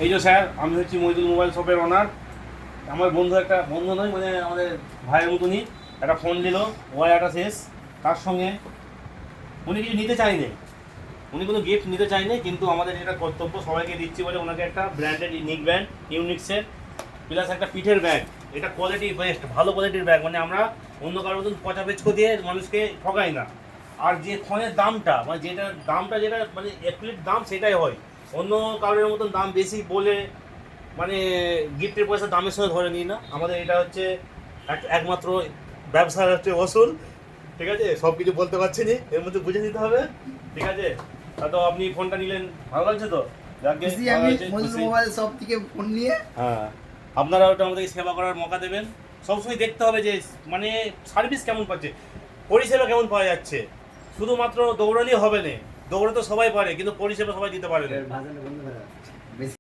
এই যে স্যার, আমি হচ্ছি মহিদুল মোবাইল শপের ওনার। আমার বন্ধু, একটা বন্ধু নয় মানে আমাদের ভাইয়ের মতনই, একটা ফোন নিল ওয়াইটা শেষ। তার সঙ্গে উনি কিছু নিতে চাইনি, উনি কোনো গিফট নিতে চাইনি, কিন্তু আমাদের এটা কর্তব্য সবাইকে দিচ্ছি বলে ওনাকে একটা ব্র্যান্ডেড নিক ব্যান্ড ইউনিক্সের প্লাস একটা পিঠের ব্যাগ। এটা কোয়ালিটি বেস্ট, ভালো কোয়ালিটির ব্যাগ, মানে আমরা অন্য কারোর মতন পচা পেচকো দিয়ে মানুষকে ঠকাই না। আর যে ফোনের দামটা মানে যেটা মানে অ্যাকুরেট দাম সেটাই হয়, অন্য কারোর মতন দাম বেশি বলে মানে গিফটের পয়সা দামের সঙ্গে ধরে নিই না। আমাদের এটা হচ্ছে একমাত্র ব্যবসার হচ্ছে ওসুল, ঠিক আছে? সব কিছু বলতে পারছি না, এর মধ্যে বুঝে নিতে হবে, ঠিক আছে? তা তো আপনি ফোনটা নিলেন, ভালো লাগছে তো? খুশি আমি মহিদুল মোবাইল শপ থেকে ফোন নিয়ে। হ্যাঁ, আপনারা ওটা আমাদেরকে সেবা করার মৌকা দেবেন। সবসময় দেখতে হবে যে মানে সার্ভিস কেমন পাচ্ছে, পরিষেবা কেমন পাওয়া যাচ্ছে। শুধুমাত্র দৌড়ানি হবে না, দৌড়াতে সবাই পারে কিন্তু পরিষেবা সবাই দিতে পারে না।